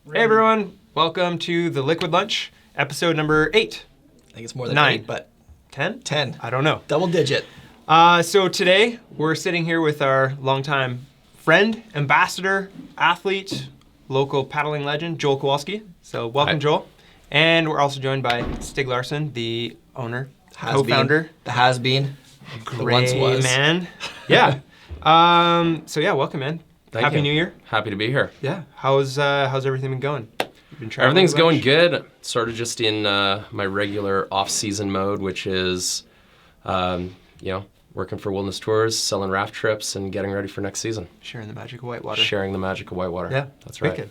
Hey everyone, welcome to the Liquid Lunch, episode number 8. I think it's more than 9. 8, but 10? 10. I don't know. Double digit. So today we're sitting here with our longtime friend, ambassador, athlete, local paddling legend, Joel Kowalski. So welcome, Hi. Joel. And we're also joined by Stig Larsson, the owner, co-founder. The has-been. The once Gray was. man. Yeah. So yeah, welcome, man. Thank Happy you. New Year. Happy to be here. Yeah. How's everything been going? You've been traveling Everything's a going bunch? good. Sort of just in my regular off-season mode, which is, working for Wilderness Tours, selling raft trips, and getting ready for next season. Sharing the magic of whitewater. Sharing the magic of whitewater. Yeah, That's right. wicked.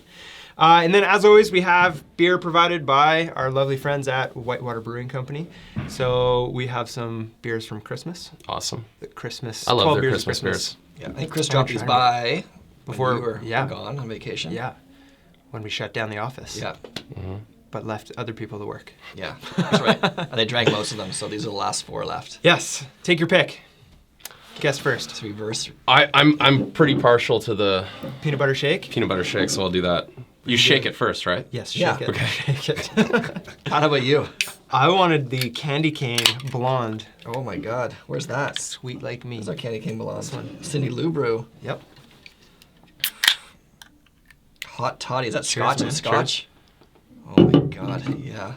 And then, as always, we have beer provided by our lovely friends at Whitewater Brewing Company. So we have some beers from Christmas. Awesome. The Christmas. I love 12 their beers Christmas beers. Yeah, I think Chris dropped these by Before- when you were yeah. gone on vacation. Yeah, when we shut down the office. Yeah. But left other people to work. Yeah. That's right. And they drank most of them, so these are the last 4 left. Yes. Take your pick. Guess first. It's reverse. I'm pretty partial to the Peanut butter shake? peanut butter shake, so I'll do that. You shake it first, right? Yes, Yeah. shake it. Okay. Shake it. How about you? I wanted the candy cane blonde. Oh my God. Where's that? Sweet like me. Where's our candy cane belong? This one. Cindy Lou Brew. Yep. Hot toddy. Is that Cheers, scotch man. and scotch? Oh my God. Yeah.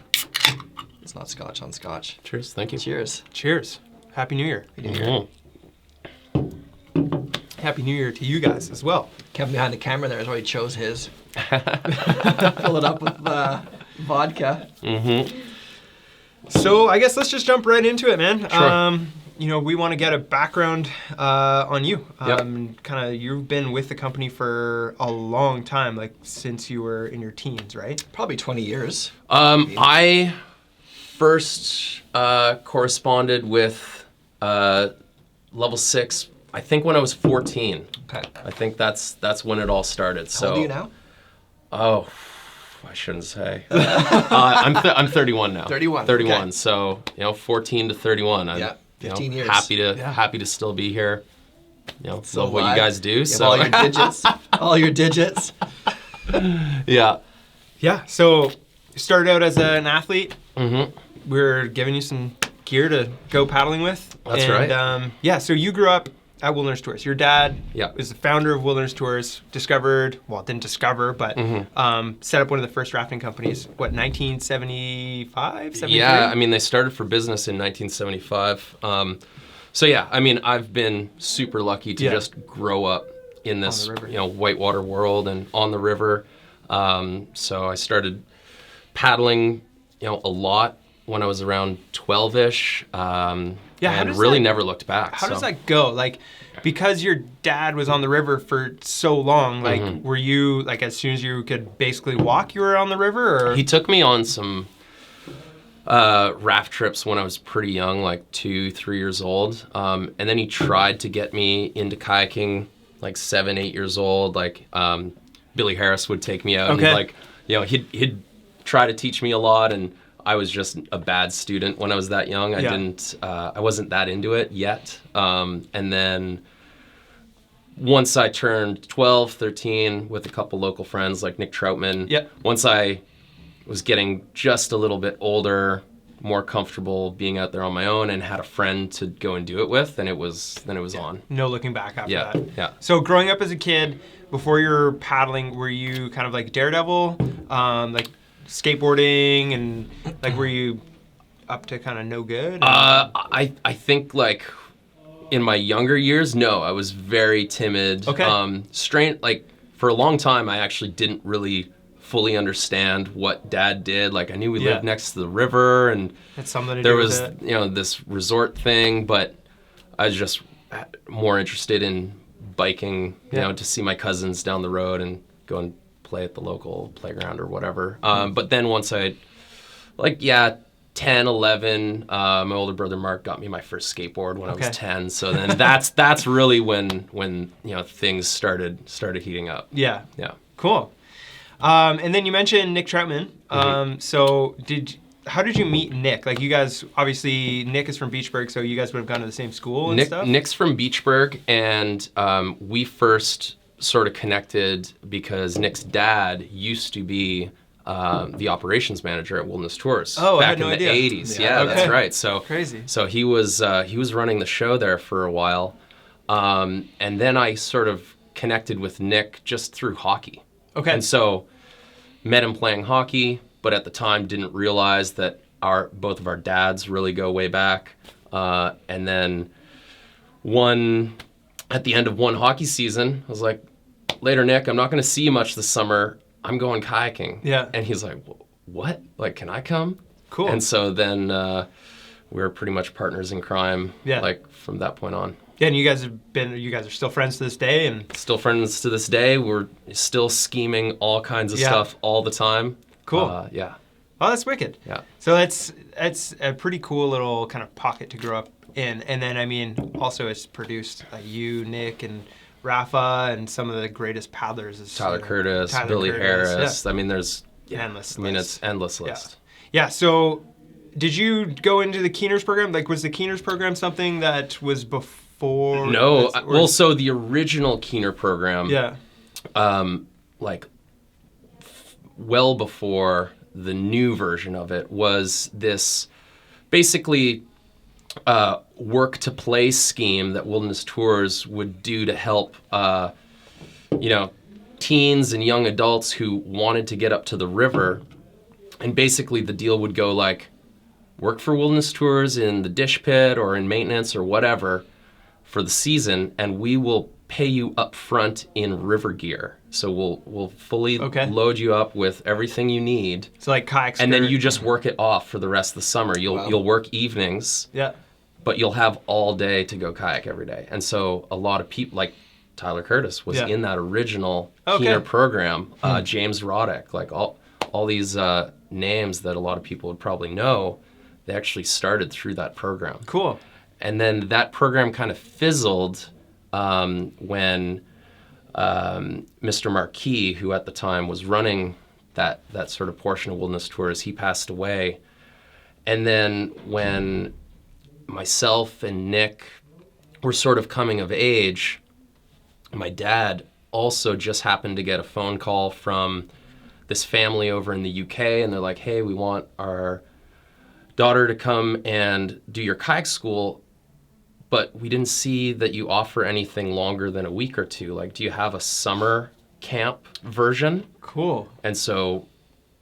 It's not scotch on scotch. Cheers. Thank you. Cheers. Cheers. Happy New Year. Mhm. Happy New Year to you guys as well. Kevin behind the camera there has already chose his. Fill it up with vodka. So I guess let's just jump right into it, man. Sure. We want to get a background on you. Yep. Kind of, you've been with the company for a long time, like since you were in your teens, right? Probably 20 years. I first corresponded with level 6, I think when I was 14. Okay. I think that's when it all started. How old are you now? Oh, I shouldn't say. I'm 31 now. 31, 31. okay. So 14 to 31. I'm, Yeah, 15 years. Happy to still be here. So love what you alive. guys do. You have So all your digits. All your digits. yeah. Yeah. So you started out as an athlete. Mm-hmm. We're giving you some gear to go paddling with. That's right. So you grew up at Wilderness Tours. Your dad Yeah. is the founder of Wilderness Tours, didn't discover, but set up one of the first rafting companies, 1975, 73? Yeah, I mean, they started for business in 1975. I've been super lucky to Yeah. just grow up in this, On the river. whitewater world and on the river. So I started paddling, a lot when I was around 12-ish. how and does really that- never looked back. How does that go? Like, because your dad was on the river for so long, like, were you, like, as soon as you could basically walk, you were on the river, or? He took me on some raft trips when I was pretty young, like 2-3 years old. And then he tried to get me into kayaking, like 7-8 years old. Like Billy Harris would take me out, Okay. and he'd try to teach me a lot. And I was just a bad student when I was that young. I wasn't that into it yet. And then once I turned 12, 13 with a couple local friends like Nick Troutman, Yep. once I was getting just a little bit older, more comfortable being out there on my own, and had a friend to go and do it with, then it was on. No looking back after Yeah, that. yeah. So growing up as a kid, before you were paddling, were you kind of like Daredevil, like skateboarding, and like were you up to kind of no good? I think like in my younger years, no, I was very timid. Okay. Like for a long time, I actually didn't really fully understand what Dad did. Like I knew we Yeah. lived next to the river, and Had something to there do was with it. this resort thing, but I was just more interested in biking, Yeah. to see my cousins down the road and go and play at the local playground or whatever. But then once 10, 11, my older brother Mark got me my first skateboard when I Okay. was 10. So then that's really when things started heating up. Yeah. Yeah. Cool. And then you mentioned Nick Troutman. So how did you meet Nick? Like you guys, obviously Nick is from Beachburg, so you guys would have gone to the same school and stuff? Nick's from Beachburg, and we first sort of connected because Nick's dad used to be the operations manager at Wilderness Tours Oh, I back had no in the idea. 80s. Yeah, Yeah, that's okay. right. So Crazy. So he was running the show there for a while, and then I sort of connected with Nick just through hockey. Okay. And so met him playing hockey, but at the time didn't realize that both of our dads really go way back. And then at the end of one hockey season, I was like, later, Nick, I'm not going to see you much this summer. I'm going kayaking. Yeah. And he's like, what? Like, can I come? Cool. And so then we were pretty much partners in crime, Yeah. like from that point on. Yeah, and you guys are still friends to this day, and Still friends to this day. We're still scheming all kinds of Yeah. stuff all the time. Cool. Yeah. oh, that's wicked. Yeah. So it's a pretty cool little kind of pocket to grow up in, and then I mean, also it's produced you, Nick, and Rafa, and some of the greatest paddlers. Tyler Curtis, Billy Harris. Yeah. I mean, there's Endless. I mean, list. it's endless list. Yeah. So, did you go into the KINA's program? Like, was the KINA's program something that was before? No, this, or- well, so the original KINA program, Yeah. like well before the new version of it, was this basically work to play scheme that Wilderness Tours would do to help, teens and young adults who wanted to get up to the river. And basically the deal would go like, work for Wilderness Tours in the dish pit or in maintenance or whatever for the season, and we will pay you up front in river gear. So we'll fully load you up with everything you need. So like kayak And then skirt. you just work it off for the rest of the summer. You'll work evenings, Yeah. but you'll have all day to go kayak every day. And so a lot of people, like Tyler Curtis, was in that original KINA program. James Roddick, like all these names that a lot of people would probably know, they actually started through that program. Cool. And then that program kind of fizzled when Mr. Marquis, who at the time was running that sort of portion of Wilderness Tours, he passed away. And then when myself and Nick were sort of coming of age, my dad also just happened to get a phone call from this family over in the UK, and they're like, hey, we want our daughter to come and do your kayak school, but we didn't see that you offer anything longer than a week or two. Like, do you have a summer camp version? Cool. And so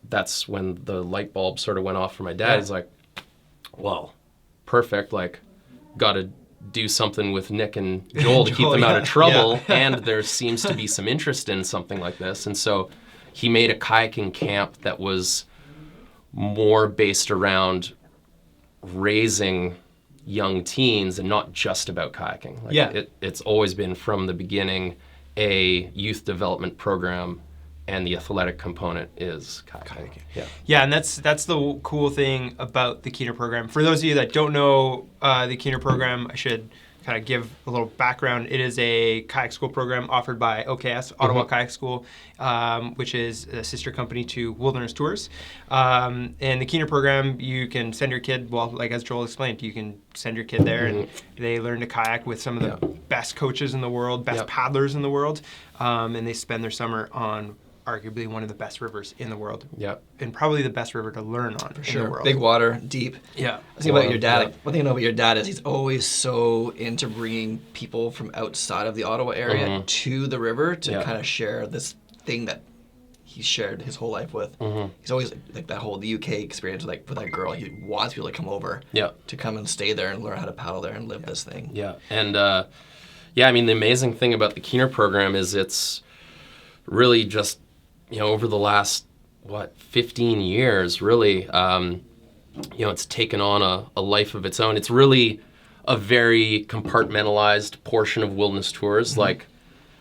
that's when the light bulb sort of went off for my dad. He's like, well, perfect. Like, got to do something with Nick and Joel to keep them out of trouble. And there seems to be some interest in something like this. And so he made a kayaking camp that was more based around raising young teens and not just about kayaking. Like it's always been from the beginning a youth development program, and the athletic component is kayaking. Yeah, and that's the cool thing about the KINA program. For those of you that don't know the KINA program, I should kind of give a little background. It is a kayak school program offered by OKS, Ottawa Kayak School, which is a sister company to Wilderness Tours. And the KINA program, you can send your kid, well, like as Joel explained, you can send your kid there and they learn to kayak with some of the best coaches in the world, best paddlers in the world, and they spend their summer on arguably one of the best rivers in the world. And probably the best river to learn on in the world. Big water, deep. Yeah. I think about your dad. One thing I know about your dad is he's always so into bringing people from outside of the Ottawa area to the river to kind of share this thing that he's shared his whole life with. He's always like that whole the UK experience with that girl. He wants people to come over to come and stay there and learn how to paddle there and live this thing. And I mean, the amazing thing about the KINA program is it's really just, over the last 15 years, really, it's taken on a life of its own. It's really a very compartmentalized portion of Wilderness Tours. Like,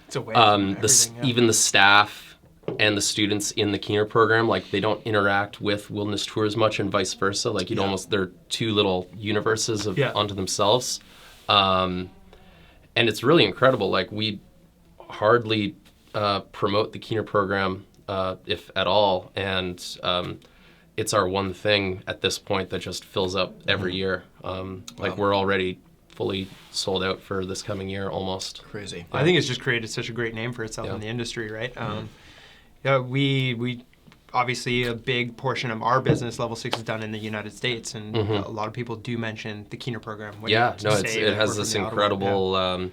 it's away from even the staff and the students in the KINA program, like, they don't interact with Wilderness Tours much, and vice versa. Like, they're two little universes unto themselves. And it's really incredible. Like, we hardly promote the KINA program, if at all, and it's our one thing at this point that just fills up every year. We're already fully sold out for this coming year almost. Crazy. I think it's just created such a great name for itself in the industry, right? Yeah, we obviously a big portion of our business, Level 6, is done in the United States, and a lot of people do mention the KINA program. It has this incredible,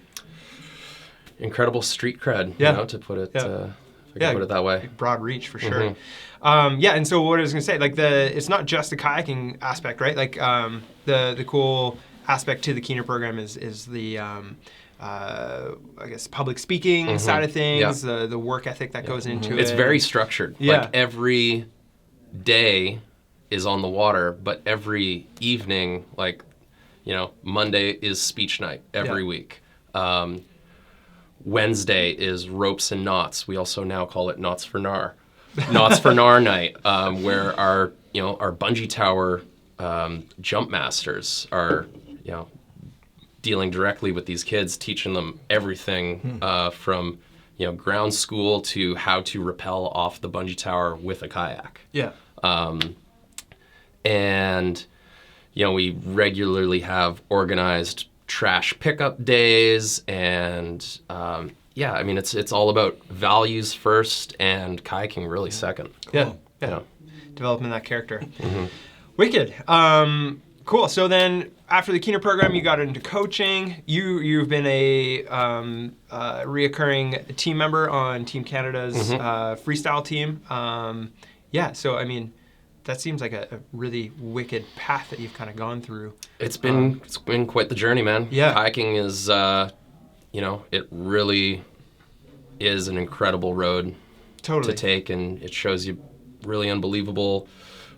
incredible street cred, to put it. If I can put it that way. Broad reach for sure. And so what I was gonna say, like it's not just the kayaking aspect, right? Like the cool aspect to the KINA program is the I guess public speaking side of things, the work ethic that goes into it. It's very structured. Like every day is on the water, but every evening, like, Monday is speech night every week. Wednesday is ropes and knots. We also now call it knots for NAR. Knots for NAR night, where our bungee tower jump masters are, dealing directly with these kids, teaching them everything from, ground school to how to rappel off the bungee tower with a kayak. Yeah. And, we regularly have organized trash pickup days, and it's all about values first and kayaking really second. Cool. Yeah. Developing that character. Wicked. Cool. So then after the KINA program, you got into coaching. You've been a reoccurring team member on Team Canada's freestyle team. So I mean, that seems like a really wicked path that you've kind of gone through. It's been quite the journey, man. Yeah. Kayaking is, it really is an incredible road to take, and it shows you really unbelievable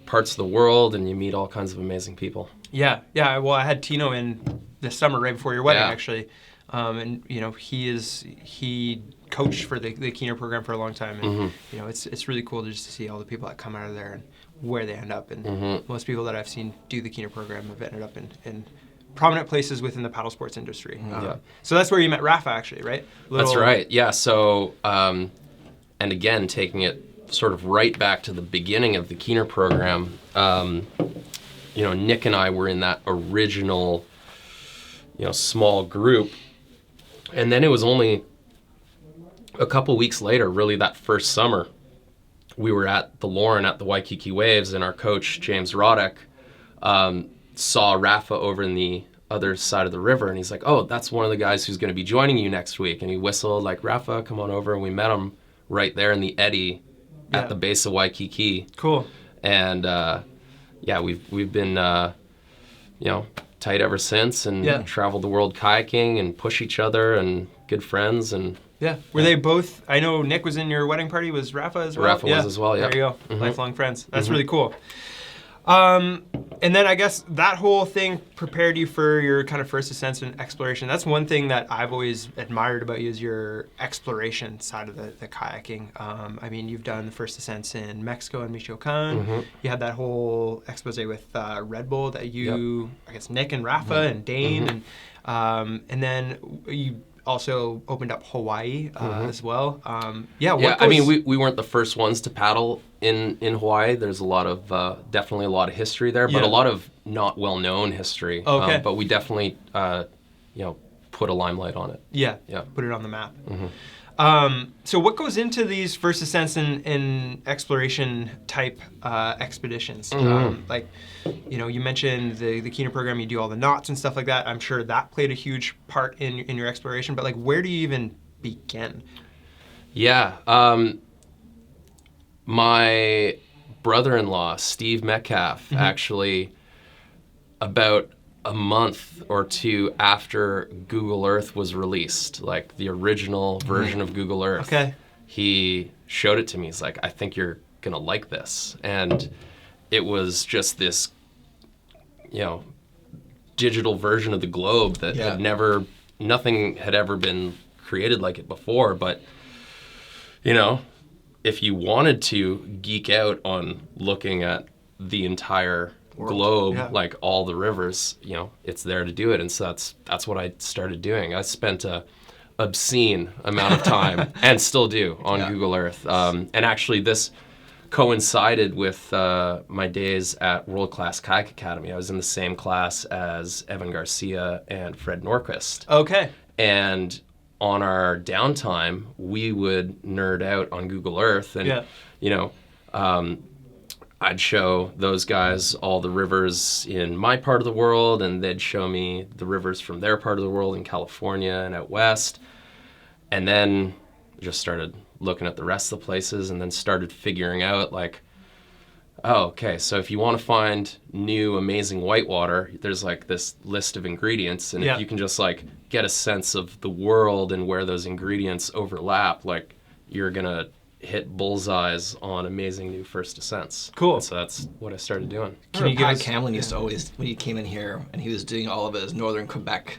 parts of the world, and you meet all kinds of amazing people. Yeah. Well, I had Tino in this summer right before your wedding, actually. And he coached for the KINA program for a long time, and it's really cool just to see all the people that come out of there and where they end up. And most people that I've seen do the KINA program have ended up in prominent places within the paddle sports industry. So that's where you met Rafa, actually, right? That's right. Yeah. So, and again, taking it sort of right back to the beginning of the KINA program, Nick and I were in that original, small group. And then it was only a couple weeks later, really that first summer, we were at the Lauren at the Waikiki Waves, and our coach, James Roddick, saw Rafa over in the other side of the river, and he's like, oh, that's one of the guys who's going to be joining you next week. And he whistled like, Rafa, come on over. And we met him right there in the eddy at the base of Waikiki. Cool. And we've been tight ever since, and traveled the world kayaking and push each other, and good friends. And were they both? I know Nick was in your wedding party. Was Rafa as well? Rafa was as well. Yeah. There you go. Lifelong friends. That's really cool. And then I guess that whole thing prepared you for your kind of first ascents and exploration. That's one thing that I've always admired about you, is your exploration side of the kayaking. I mean, you've done the first ascents in Mexico and Michoacan. You had that whole expose with Red Bull that you, I guess, Nick and Rafa and Dane, and then you also opened up Hawaii as well. I mean, we weren't the first ones to paddle in Hawaii. There's a lot of definitely a lot of history there, but a lot of not well-known history. But we definitely put a limelight on it. Yeah. Put it on the map. So what goes into these first ascents and exploration type expeditions? You mentioned the KINA program, you do all the knots and stuff like that. I'm sure that played a huge part in your exploration, but where do you even begin? My brother-in-law, Steve Metcalf, actually, about a month or two after Google Earth was released, like the original version of Google Earth, he showed it to me. He's like, I think you're going to like this. And it was just this, digital version of the globe that nothing had ever been created like it before. But, if you wanted to geek out on looking at the entire globe, like all the rivers, it's there to do it. And so that's what I started doing. I spent a obscene amount of time and still do on Google Earth. And actually this coincided with my days at World Class Kayak Academy. I was in the same class as Evan Garcia and Fred Norquist. Okay. And on our downtime, we would nerd out on Google Earth, and I'd show those guys all the rivers in my part of the world, and they'd show me the rivers from their part of the world in California and out west. And then just started looking at the rest of the places, and then started figuring out like, oh, okay, so if you want to find new amazing whitewater, there's like this list of ingredients, and if you can just like get a sense of the world and where those ingredients overlap, like you're gonna hit bullseyes on amazing new first descents. Cool. And so that's what I started doing. Can you Pat Camlin used to always, when he came in here and he was doing all of his northern Quebec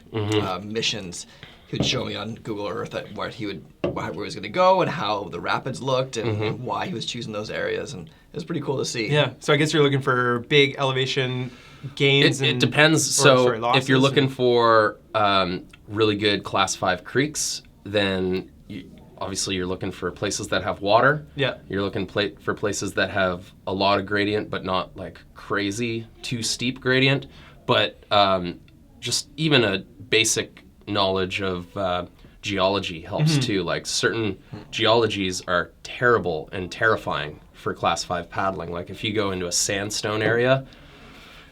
missions, he would show me on Google Earth where he was going to go and how the rapids looked and why he was choosing those areas, and it was pretty cool to see. Yeah. So I guess you're looking for big elevation gains. It depends. If you're looking for really good Class 5 creeks, then obviously you're looking for places that have water. Yeah. You're looking for places that have a lot of gradient, but not like crazy too steep gradient. But just even a basic knowledge of geology helps too. Like certain geologies are terrible and terrifying for Class 5 paddling. Like if you go into a sandstone area,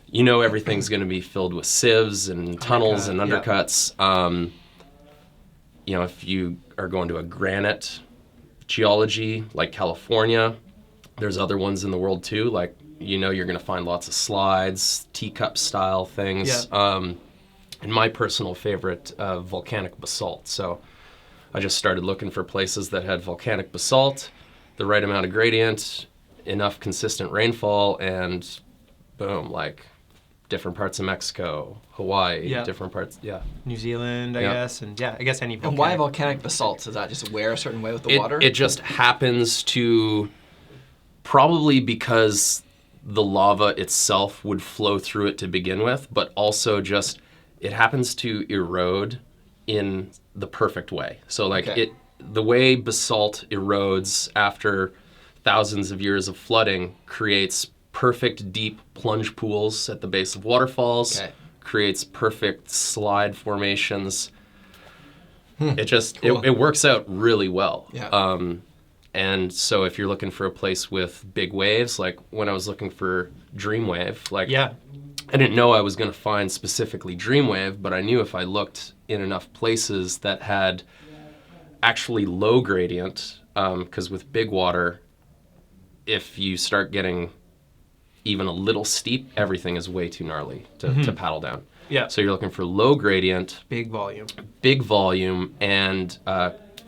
you know everything's going to be filled with sieves and tunnels and undercuts. If you are going to a granite geology like California, there's other ones in the world too. Like, you're going to find lots of slides, teacup style things. Yeah. And my personal favorite, volcanic basalt. So I just started looking for places that had volcanic basalt, the right amount of gradient, enough consistent rainfall, and boom, like different parts of Mexico, Hawaii, different parts, New Zealand, I guess, and I guess any volcanic. And why volcanic basalt? Is that just wear a certain way with the water? It just happens to, probably because the lava itself would flow through it to begin with, but also just it happens to erode in the perfect way. So the way basalt erodes after thousands of years of flooding creates perfect deep plunge pools at the base of waterfalls, creates perfect slide formations. It just, cool. it works out really well. Yeah. And so if you're looking for a place with big waves, like when I was looking for Dreamwave, I didn't know I was going to find specifically Dreamwave, but I knew if I looked in enough places that had actually low gradient, because with big water, if you start getting even a little steep, everything is way too gnarly to paddle down. Yeah. So you're looking for low gradient, big volume, and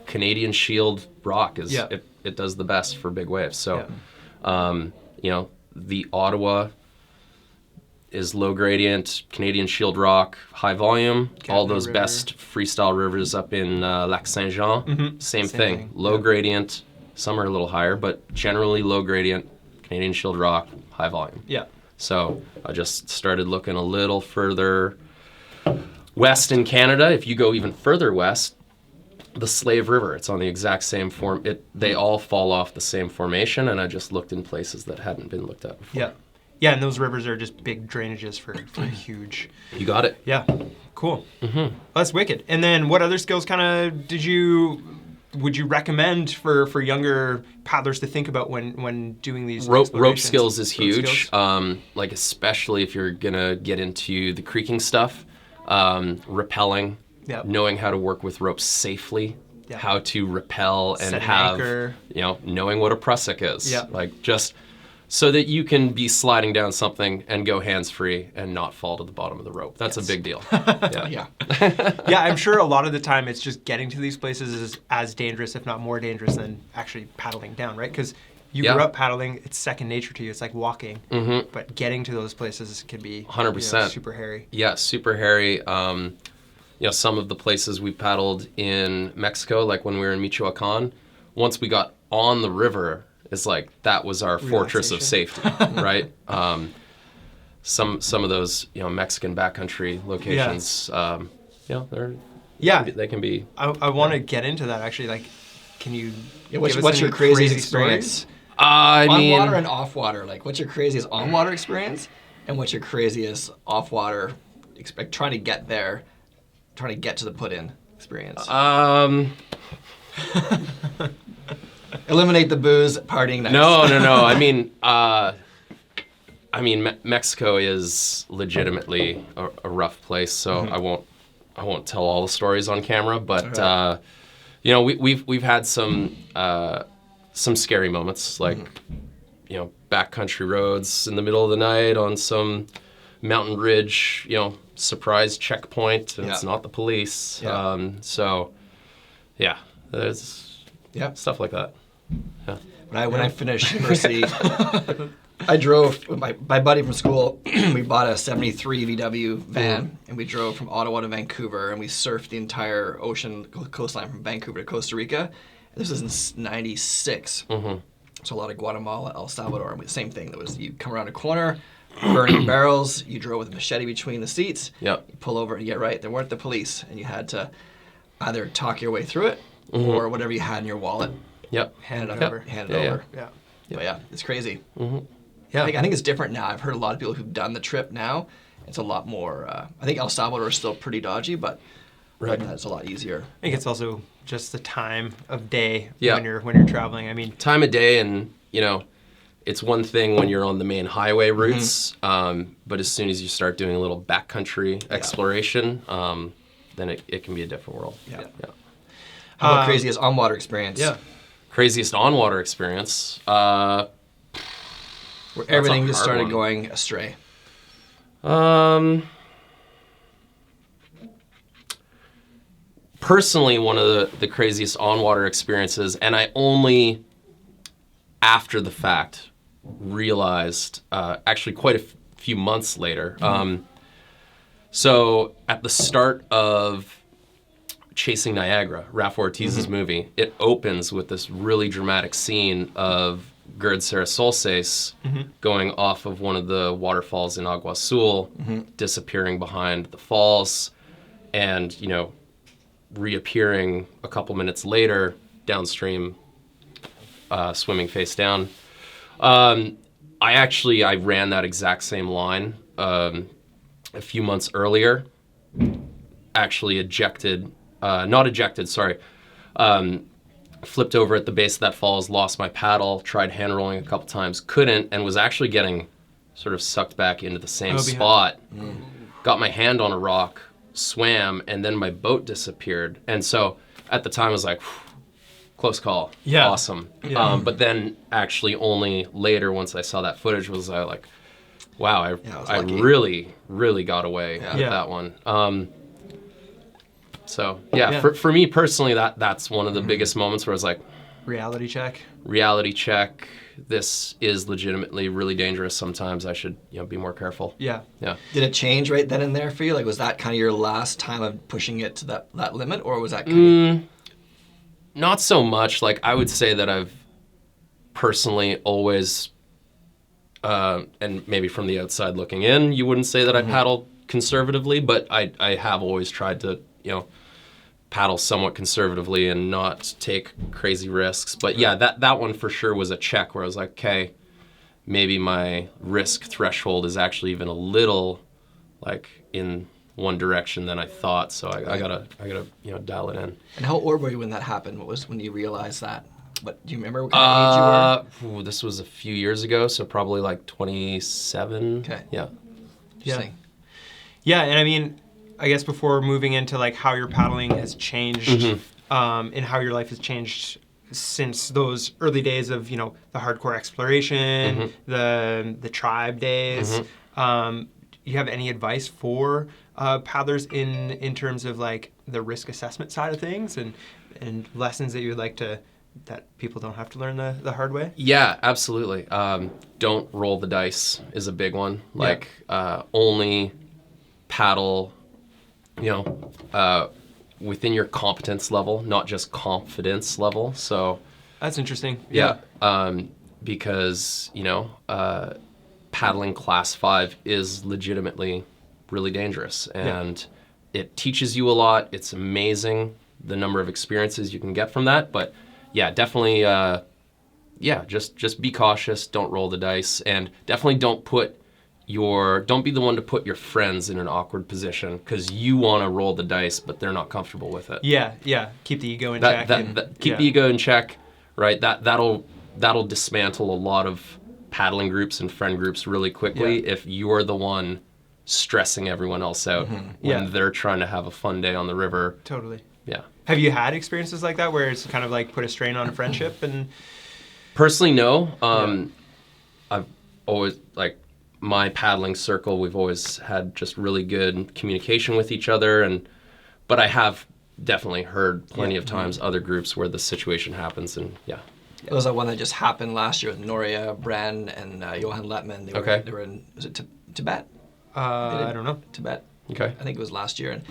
Canadian Shield rock is it does the best for big waves. So, the Ottawa is low gradient, Canadian Shield rock, high volume. All those River. Best freestyle rivers up in Lac Saint-Jean, same thing. Low gradient, some are a little higher, but generally low gradient, Canadian Shield rock, high volume. Yeah. So I just started looking a little further west in Canada. If you go even further west, the Slave River, it's on the exact same form. They all fall off the same formation, and I just looked in places that hadn't been looked at before. Yeah. Yeah, and those rivers are just big drainages for huge. You got it. Yeah. Cool. Well, that's wicked. And then what other skills would you recommend for younger paddlers to think about when doing these rope skills is huge. Like especially if you're gonna get into the creeking stuff, rappelling, knowing how to work with ropes safely, how to rappel and have anchor. Knowing what a prusik is, like just so that you can be sliding down something and go hands-free and not fall to the bottom of the rope. That's a big deal. Yeah. I'm sure a lot of the time it's just getting to these places is as dangerous, if not more dangerous, than actually paddling down, right? Because you grew up paddling, it's second nature to you. It's like walking. But getting to those places can be 100% super hairy. Yeah, super hairy. Some of the places we paddled in Mexico, like when we were in Michoacan, once we got on the river, it's like that was our fortress of safety, right? Some of those Mexican backcountry locations, they can be. I want to get into that actually. Like, can you? What's your craziest experience? I On mean, water and off water. Like, what's your craziest on water experience, and what's your craziest off water? Trying to get there, trying to get to the put in experience. Eliminate the booze, partying nights. No. I mean, Mexico is legitimately a rough place, so I won't tell all the stories on camera. But you know, we've had some scary moments, like you know, backcountry roads in the middle of the night on some mountain ridge, you know, surprise checkpoint, and it's not the police. Yeah. So yeah, there's stuff like that. Yeah. When I finished university, I drove with my buddy from school. We bought a 73 VW van, and we drove from Ottawa to Vancouver, and we surfed the entire ocean coastline from Vancouver to Costa Rica. This was in '96. So a lot of Guatemala, El Salvador. Same thing. There was, you come around a corner, burning barrels. You drove with a machete between the seats. Yep. You pull over and you get right. There weren't the police, and you had to either talk your way through it or whatever you had in your wallet. Yep. Hand it over. Yeah. But yeah, it's crazy. Yeah. I think it's different now. I've heard a lot of people who've done the trip now. It's a lot more. I think El Salvador is still pretty dodgy, but it's a lot easier. I think it's also just the time of day Yeah. when you're traveling. I mean, Time of day, and you know, it's one thing when you're on the main highway routes, but as soon as you start doing a little backcountry exploration, then it can be a different world. Yeah. Yeah. How about craziest on-water experience? yeah. Craziest on-water experience. Where everything just hard started one. going astray. Personally, one of the craziest on-water experiences, and I only after the fact realized, actually quite a few months later. So at the start of Chasing Niagara, Rafa Ortiz's movie, it opens with this really dramatic scene of Gerd Sarasolses going off of one of the waterfalls in Agua Azul, disappearing behind the falls, and, you know, reappearing a couple minutes later downstream, swimming face down. I ran that exact same line a few months earlier. Actually flipped over at the base of that falls, lost my paddle, tried hand rolling a couple times, couldn't, and was actually getting sort of sucked back into the same spot. Got my hand on a rock, swam, and then my boat disappeared. And so at the time I was like, close call. Yeah. Awesome. Yeah. But then actually only later, once I saw that footage, was I like, wow, I really, really got away with that one. So yeah. For me personally, that's one of the biggest moments where I was like, Reality check. This is legitimately really dangerous. Sometimes I should, you know, be more careful. Yeah. Yeah. Did it change right then and there for you? Like, was that kind of your last time of pushing it to that limit, or was that kind of... Not so much. Like, I would say that I've personally always, and maybe from the outside looking in, you wouldn't say that I paddle conservatively, but I have always tried to, you know, paddle somewhat conservatively and not take crazy risks. But yeah, that one for sure was a check where I was like, okay, maybe my risk threshold is actually even a little like in one direction than I thought. So I gotta you know, dial it in. And how old were you when that happened? What was when you realized that? What do you remember? What kind of age you were? This was a few years ago, so probably like 27. Okay. Yeah. Interesting. Yeah, and I mean, I guess before moving into like how your paddling has changed, and how your life has changed since those early days of, you know, the hardcore exploration, the tribe days, do you have any advice for paddlers in terms of like the risk assessment side of things and lessons that you would like to, that people don't have to learn the hard way? Yeah, absolutely. Don't roll the dice is a big one. Like, only paddle, you know, within your competence level, not just confidence level. So That's interesting. yeah. Because, you know, paddling class 5 is legitimately really dangerous, and it teaches you a lot. It's amazing the number of experiences you can get from that. But yeah, definitely yeah, just be cautious. Don't roll the dice, and definitely don't be the one to put your friends in an awkward position because you want to roll the dice, but they're not comfortable with it. Yeah. Keep the ego in check. Keep the ego in check, right? That'll dismantle a lot of paddling groups and friend groups really quickly if you're the one stressing everyone else out when they're trying to have a fun day on the river. Totally. Yeah. Have you had experiences like that where it's kind of like put a strain on a friendship? And personally, no. I've always, like, my paddling circle, we've always had just really good communication with each other, but I have definitely heard plenty of times other groups where the situation happens, and It was that one that just happened last year with Noria, Bren, and Johan Letman. They were in, was it Tibet? I don't know. Tibet. Okay. I think it was last year. And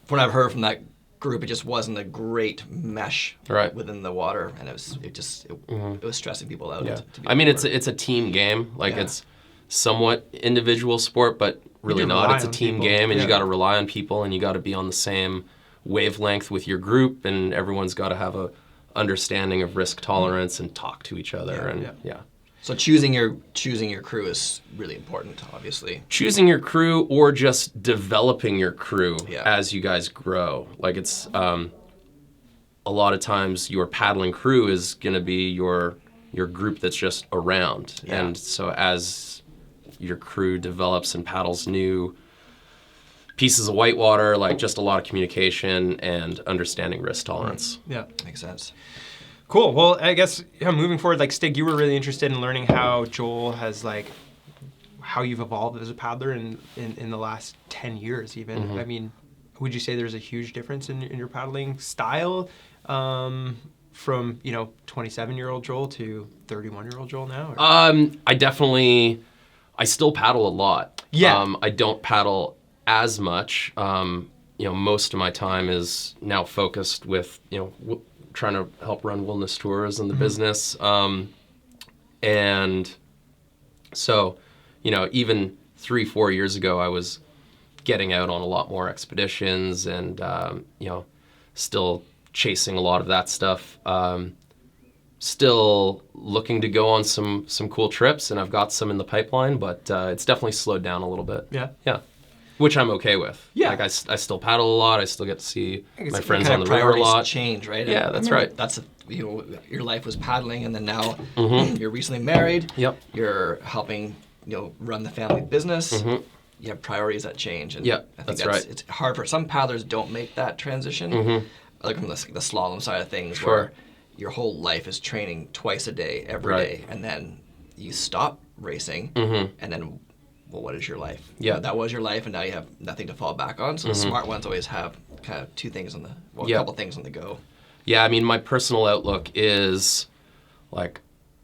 from what I've heard from that group, it just wasn't a great mesh within the water, and it was stressing people out. Yeah. I mean, it's a team game. Like it's somewhat individual sport, but really not. It's a team game, and you got to rely on people, and you got to be on the same wavelength with your group, and everyone's got to have a understanding of risk tolerance and talk to each other. So choosing your crew is really important, obviously. Choosing your crew or just developing your crew as you guys grow. Like it's a lot of times your paddling crew is going to be your group that's just around. Yeah. And so as your crew develops and paddles new pieces of whitewater, like just a lot of communication and understanding risk tolerance. Yeah, makes sense. Cool. Well, I guess moving forward, like Stig, you were really interested in learning how Joel has how you've evolved as a paddler in the last 10 years even. I mean, would you say there's a huge difference in your paddling style from 27-year-old Joel to 31-year-old Joel now? I still paddle a lot. Yeah. I don't paddle as much. Most of my time is now focused with trying to help run wilderness tours and the business. And so, even 3-4 years ago, I was getting out on a lot more expeditions and, still chasing a lot of that stuff. Still looking to go on some cool trips, and I've got some in the pipeline, but it's definitely slowed down a little bit. Yeah. Which I'm okay with. Yeah. Like I still paddle a lot. I still get to see my friends on the river a lot. Change, right? Yeah, that's right. That's your life was paddling, and then now you're recently married. Yep. You're helping run the family business. You have priorities that change, and I think that's right. It's hard for some paddlers don't make that transition. Like from the slalom side of things, where your whole life is training twice a day, every day, and then you stop racing, and then. Well, what is your life? Yeah. That was your life, and now you have nothing to fall back on. So the smart ones always have kind of a couple things on the go. Yeah, I mean, my personal outlook is, like,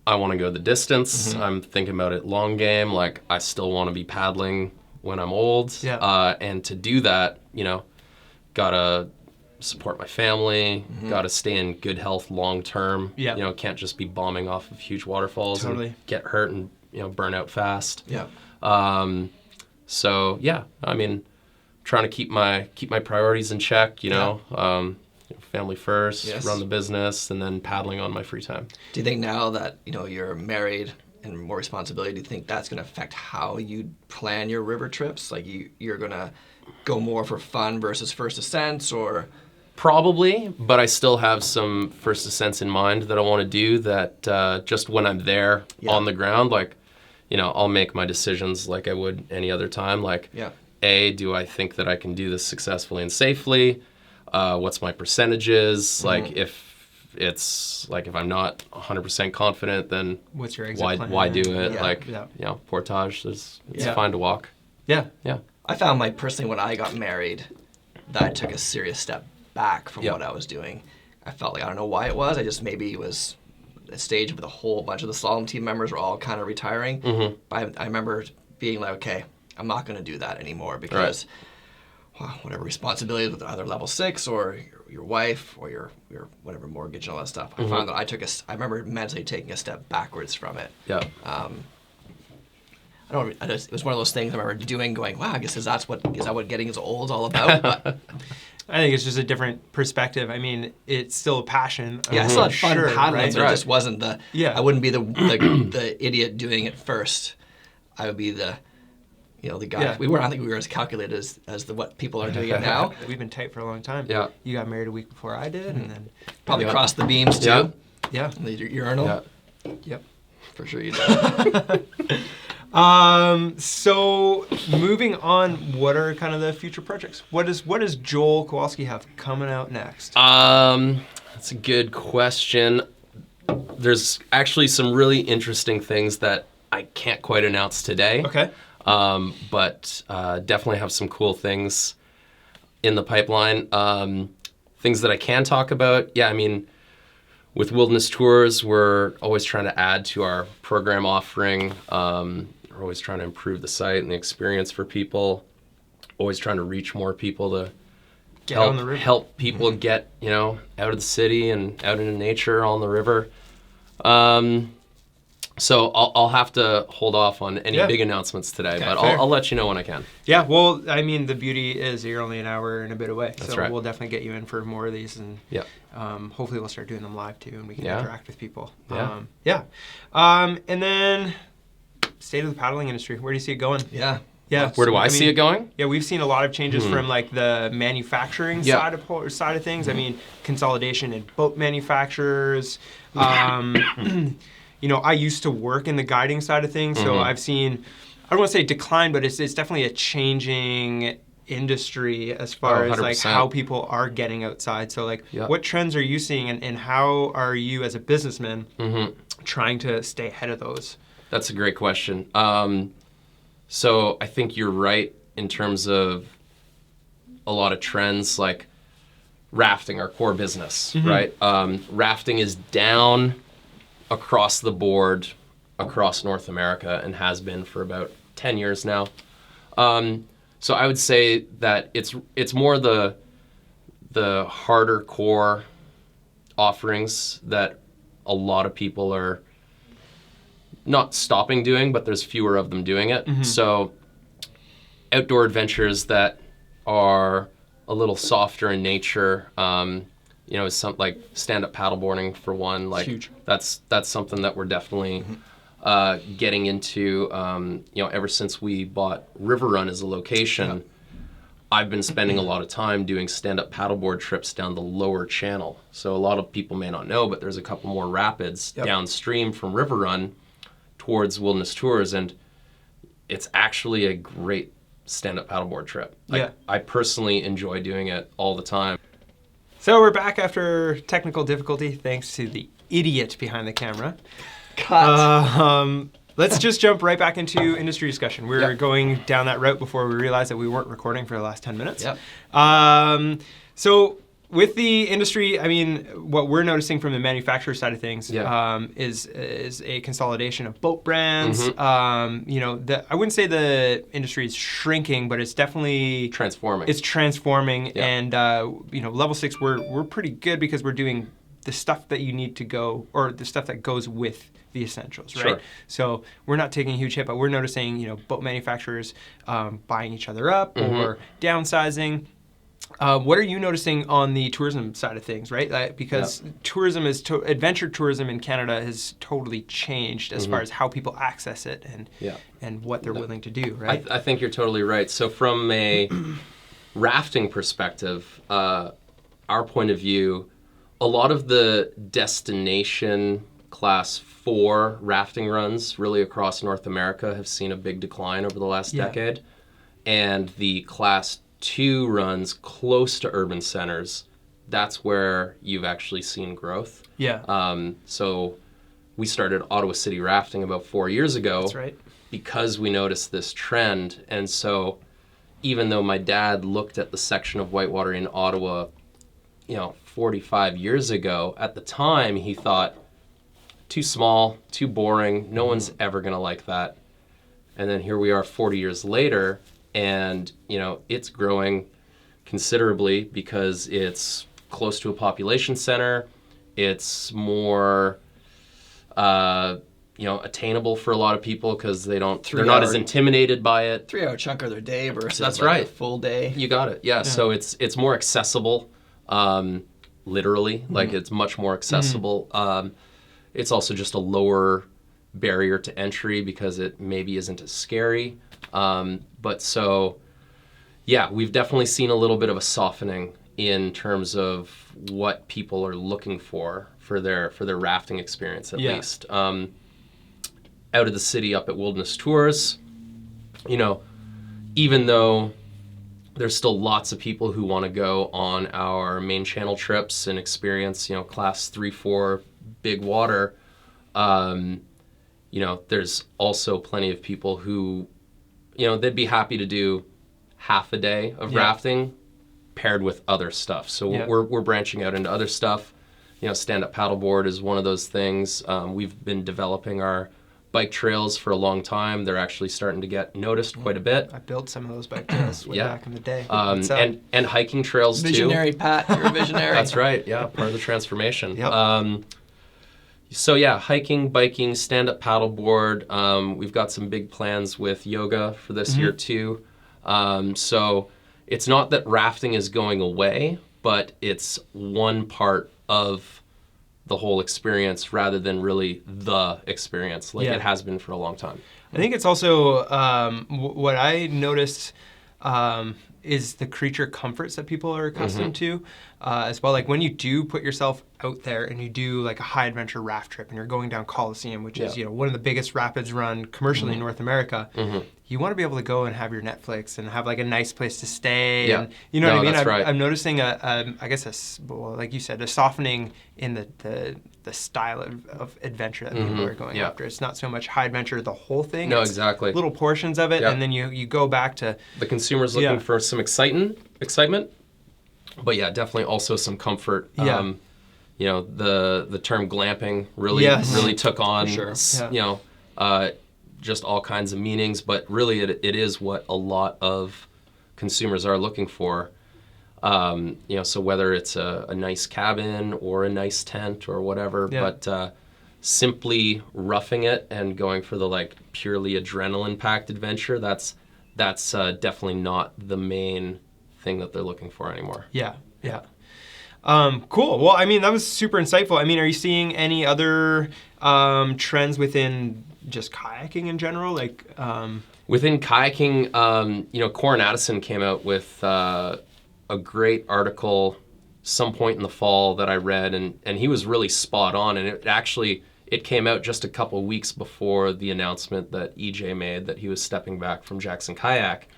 I want to go the distance. I'm thinking about it long game. Like, I still want to be paddling when I'm old. Yeah. And to do that, gotta support my family, gotta stay in good health long term. Yeah. Can't just be bombing off of huge waterfalls Totally. and get hurt and, burn out fast. Yeah. So yeah, I mean, trying to keep my priorities in check, family first, run the business, and then paddling on my free time. Do you think now that, you're married and more responsibility, do you think that's going to affect how you plan your river trips? Like you're going to go more for fun versus first ascents, or? Probably, but I still have some first ascents in mind that I want to do that just when I'm there on the ground, like, I'll make my decisions like I would any other time. Like, do I think that I can do this successfully and safely? What's my percentages? Like, if I'm not 100% confident, then what's your exit plan? Why do it? Portage, it's fine to walk. Yeah. I found personally when I got married, that I took a serious step back from what I was doing. I felt like, I don't know why it was. Maybe it was a stage with a whole bunch of the slalom team members were all kind of retiring. But I remember being like, okay, I'm not going to do that anymore because whatever responsibility with either level 6 or your wife or your whatever mortgage and all that stuff. I found that I remember mentally taking a step backwards from it. Yeah. It was one of those things I remember doing, going, wow, I guess is that what getting as old is all about? But I think it's just a different perspective. I mean, it's still a passion. Yeah, I still had fun sure, paddling, right? but it just wasn't the. Yeah. I wouldn't be the idiot doing it first. I would be the guy. Yeah. I don't think we were as calculated as what people are doing it now. We've been tight for a long time. Yeah. You got married a week before I did, and then Probably crossed the beams too. Yeah. yeah. The urinal. Yeah. Yep. For sure you did. So moving on, what are kind of the future projects? What does Joel Kowalski have coming out next? That's a good question. There's actually some really interesting things that I can't quite announce today. Okay. But definitely have some cool things in the pipeline. Things that I can talk about. Yeah, I mean, with Wilderness Tours, we're always trying to add to our program offering. We're always trying to improve the site and the experience for people. Always trying to reach more people to Get on the river. help people get, out of the city and out into nature on the river. So I'll have to hold off on any big announcements today, but fair. I'll let you know when I can. Yeah, well, I mean, the beauty is you're only an hour and a bit away. That's so right. we'll definitely get you in for more of these, and Yeah. hopefully we'll start doing them live too, and we can Yeah. interact with people. Yeah. And then state of the paddling industry. Where do you see it going? Yeah. Yeah. Where do I see mean, it going? Yeah, we've seen a lot of changes from like the manufacturing Yeah. side of things. I mean, consolidation in boat manufacturers. I used to work in the guiding side of things, so I've seen, I don't want to say decline, but it's definitely a changing industry as far as like 100%. how people are getting outside. So like, what trends are you seeing, and how are you as a businessman trying to stay ahead of those? That's a great question. So I think you're right in terms of a lot of trends like rafting, our core business, right? Rafting is down across the board across North America and has been for about 10 years now. So I would say that it's more the harder core offerings that a lot of people are not stopping doing, but there's fewer of them doing it. So outdoor adventures that are a little softer in nature, is something like stand-up paddleboarding for one. Like huge. That's something that we're definitely getting into. Ever since we bought River Run as a location, I've been spending a lot of time doing stand-up paddleboard trips down the lower channel. So a lot of people may not know, but there's a couple more rapids downstream from River Run towards Wilderness Tours, and it's actually a great stand-up paddleboard trip. I personally enjoy doing it all the time. So we're back after technical difficulty, thanks to the idiot behind the camera. Cut. Let's just jump right back into industry discussion. We were going down that route before we realized that we weren't recording for the last 10 minutes. So with the industry, I mean, what we're noticing from the manufacturer side of things is a consolidation of boat brands. I wouldn't say the industry is shrinking, but it's definitely transforming. It's transforming, and level 6, we're pretty good because we're doing the stuff that you need to go, or the stuff that goes with the essentials, right? Sure. So we're not taking a huge hit, but we're noticing, boat manufacturers buying each other up or downsizing. What are you noticing on the tourism side of things, right? Because tourism adventure tourism in Canada has totally changed as far as how people access it and what they're willing to do, right? I think you're totally right. So from a rafting perspective, our point of view, a lot of the destination class 4 rafting runs really across North America have seen a big decline over the last decade. And the class 2 runs close to urban centers, that's where you've actually seen growth. So we started Ottawa City Rafting about 4 years ago. That's right. Because we noticed this trend. And so even though my dad looked at the section of whitewater in Ottawa, 45 years ago, at the time he thought, too small, too boring, no one's ever going to like that. And then here we are 40 years later, and it's growing considerably because it's close to a population center. It's more attainable for a lot of people because they're not as intimidated by it. 3-hour chunk of their day versus That's like right. a full day. You got it. Yeah. So it's more accessible, literally. Like it's much more accessible. It's also just a lower barrier to entry because it maybe isn't as scary. But so, yeah, we've definitely seen a little bit of a softening in terms of what people are looking for their rafting experience, at least. Out of the city up at Wilderness Tours, even though there's still lots of people who want to go on our main channel trips and experience, class 3-4 big water, there's also plenty of people who, they'd be happy to do half a day of rafting paired with other stuff. So we're branching out into other stuff. Stand-up paddleboard is one of those things. We've been developing our bike trails for a long time. They're actually starting to get noticed quite a bit. I built some of those bike trails way back in the day. And hiking trails Visionary, too. Pat. You're a visionary. That's right. Yeah, part of the transformation. Yep. So yeah, hiking, biking, stand-up paddleboard. We've got some big plans with yoga for this year too. So it's not that rafting is going away, but it's one part of the whole experience rather than really the experience like it has been for a long time. I think it's also what I noticed is the creature comforts that people are accustomed to as well. Like when you do put yourself out there and you do like a high adventure raft trip and you're going down Coliseum, which is one of the biggest rapids run commercially in North America, you want to be able to go and have your Netflix and have like a nice place to stay. And you know what I mean? I'm noticing like you said, a softening in the style of adventure that people are going after. It's not so much high adventure, the whole thing. No, it's exactly. Little portions of it, and then you go back to... The consumer's looking for some excitement, but yeah, definitely also some comfort. The term glamping really took on, just all kinds of meanings, but really it is what a lot of consumers are looking for. So whether it's a nice cabin or a nice tent or whatever, but simply roughing it and going for the like purely adrenaline-packed adventure, that's definitely not the main thing that they're looking for anymore. Yeah. Cool. Well, I mean, that was super insightful. I mean, are you seeing any other trends within just kayaking in general? Like within kayaking, Corin Addison came out with a great article some point in the fall that I read, and he was really spot on. And it came out just a couple weeks before the announcement that EJ made that he was stepping back from Jackson Kayak.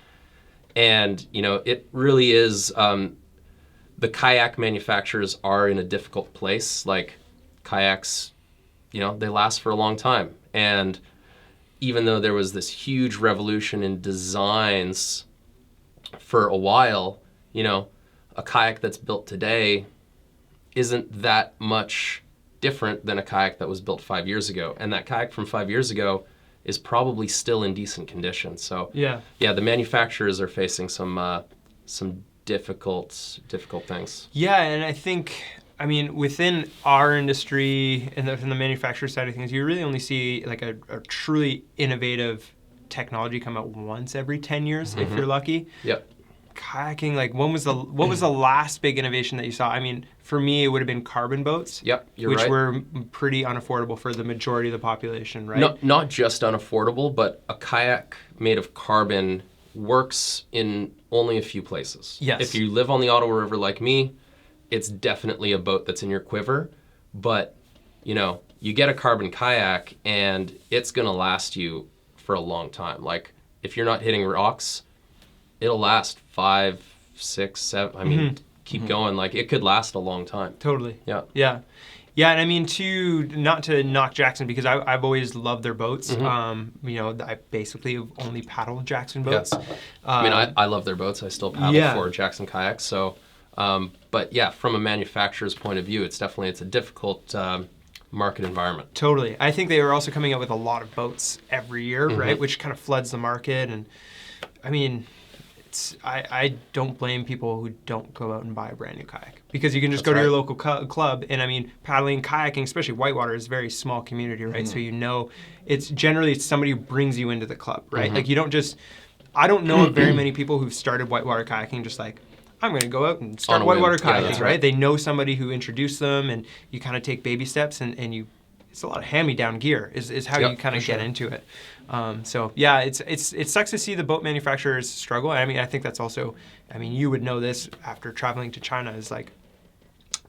And, it really is, the kayak manufacturers are in a difficult place. Like kayaks, they last for a long time. And even though there was this huge revolution in designs for a while, a kayak that's built today isn't that much different than a kayak that was built 5 years ago. And that kayak from 5 years ago is probably still in decent condition. So the manufacturers are facing some difficult things. Yeah, and I think, within our industry and from the manufacturer side of things, you really only see like a truly innovative technology come out once every 10 years, if you're lucky. Yep. Kayaking, like what was the last big innovation that you saw? For me, it would have been carbon boats. Yep, which were pretty unaffordable for the majority of the population, right? Not just unaffordable, but a kayak made of carbon works in only a few places. Yes. If you live on the Ottawa River like me, it's definitely a boat that's in your quiver. But, you get a carbon kayak and it's going to last you for a long time. Like, if you're not hitting rocks, it'll last 5, 6, 7. Keep going. Like, it could last a long time. Totally. Yeah. Yeah, and not to knock Jackson, because I've always loved their boats. I basically have only paddled Jackson boats. Yeah. I love their boats. I still paddle for Jackson Kayaks. So, but yeah, from a manufacturer's point of view, it's a difficult market environment. Totally. I think they are also coming out with a lot of boats every year, right? Which kind of floods the market. And I don't blame people who don't go out and buy a brand new kayak, because you can just That's go to your right. local club. And I mean, paddling, kayaking, especially whitewater, is a very small community, right? So it's generally somebody who brings you into the club, right? Like you don't just. I don't know of very many people who've started whitewater kayaking just like, I'm going to go out and start On a whim. whitewater Yeah, kayaking, that's right? right. They know somebody who introduced them, and you kind of take baby steps, and you. It's a lot of hand-me-down gear is how you kind of get into it. So yeah, it sucks to see the boat manufacturers struggle. I mean, I think that's also, I mean, you would know this after traveling to China, is like,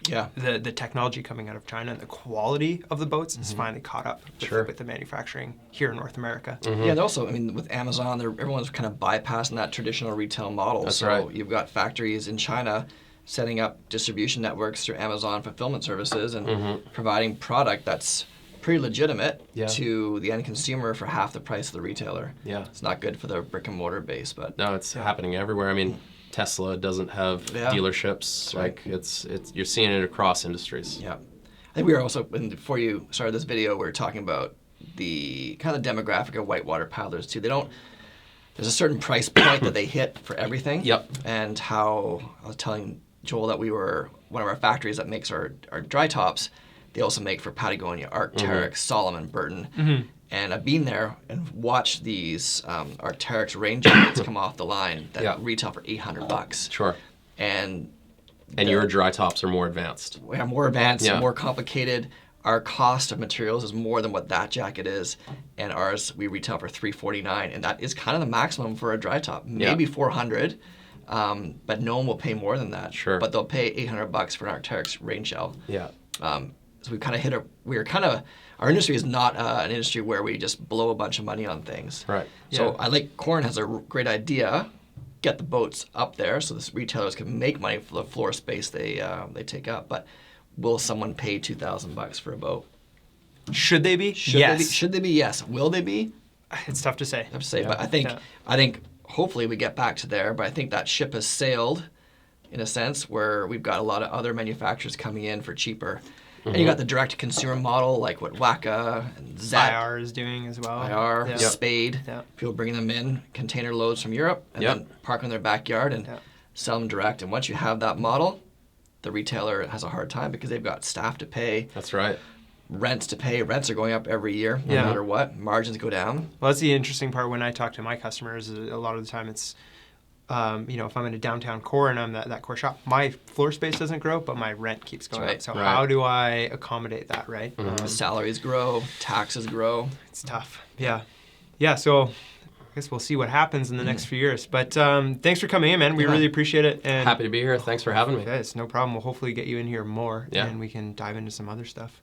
Yeah. the technology coming out of China and the quality of the boats is finally caught up with the manufacturing here in North America. Yeah, and also, I mean, with Amazon, everyone's kind of bypassing that traditional retail model. That's so right. You've got factories in China setting up distribution networks through Amazon fulfillment services and providing product that's pretty legitimate to the end consumer for half the price of the retailer. Yeah. It's not good for the brick and mortar base, but No, it's happening everywhere. I mean, Tesla doesn't have dealerships. Like it's you're seeing it across industries. yeah. I think we were also, before you started this video, we were talking about the kind of demographic of whitewater paddlers too. There's a certain price point that they hit for everything. Yep. And how I was telling Joel that we were one of our factories that makes our dry tops. They also make for Patagonia, Arc'teryx, Solomon, Burton. And I've been there and watched these Arc'teryx rain jackets come off the line that retail for $800. Sure. And your dry tops are more advanced. we are more advanced, more complicated. Our cost of materials is more than what that jacket is, and ours we retail for $349, and that is kind of the maximum for a dry top. Maybe $400, but no one will pay more than that. Sure. But they'll pay $800 for an Arc'teryx rain shell. Yeah. So we kind of hit our industry is not an industry where we just blow a bunch of money on things. Right. So I like Corn has a great idea. Get the boats up there so the retailers can make money for the floor space they take up. But will someone pay $2,000 for a boat? Should they be? Should they be? Yes. Will they be? It's tough to say. Tough to say. But I think hopefully we get back to there. But I think that ship has sailed, in a sense, where we've got a lot of other manufacturers coming in for cheaper. And you got the direct-to-consumer model, like what Waka and Zet, IR is doing as well. IR, Spade, Yeah. people bringing them in, container loads from Europe, and then park them in their backyard and sell them direct. And once you have that model, the retailer has a hard time because they've got staff to pay, That's right. rents to pay. Rents are going up every year, no matter what. Margins go down. Well, that's the interesting part when I talk to my customers. A lot of the time it's, if I'm in a downtown core and I'm that core shop, my floor space doesn't grow, but my rent keeps going up. So how do I accommodate that, right? Salaries grow, taxes grow. It's tough. Yeah. So I guess we'll see what happens in the next few years. But thanks for coming in, man. We really appreciate it. And Happy to be here. Thanks for having me. Guys, no problem. We'll hopefully get you in here more, and we can dive into some other stuff.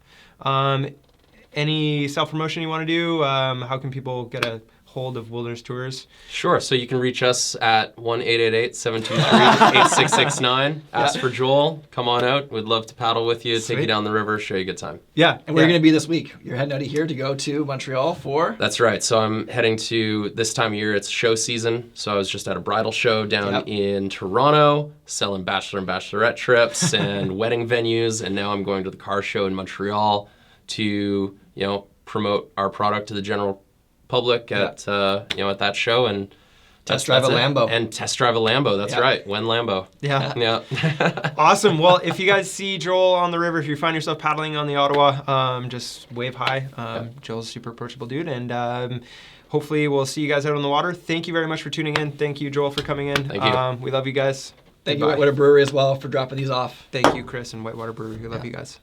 Any self-promotion you want to do? How can people get a hold of Wilderness Tours? Sure. So you can reach us at 1-888-723-8669. Ask for Joel. Come on out. We'd love to paddle with you, take you down the river, show you a good time. Yeah. And where are you going to be this week? You're heading out of here to go to Montreal for? That's right. So I'm heading to, this time of year, it's show season. So I was just at a bridal show down in Toronto, selling bachelor and bachelorette trips and wedding venues. And now I'm going to the car show in Montreal to, promote our product to the general public at that show and test drive a Lambo. And test drive a Lambo. That's right. When Lambo. Yeah. Awesome. Well, if you guys see Joel on the river, if you find yourself paddling on the Ottawa, just wave hi. Joel's a super approachable dude, and hopefully we'll see you guys out on the water. Thank you very much for tuning in. Thank you, Joel, for coming in. Thank you. We love you guys. Thank you, Whitewater Brewery, as well, for dropping these off. Thank you, Chris and Whitewater Brewery. We love you guys.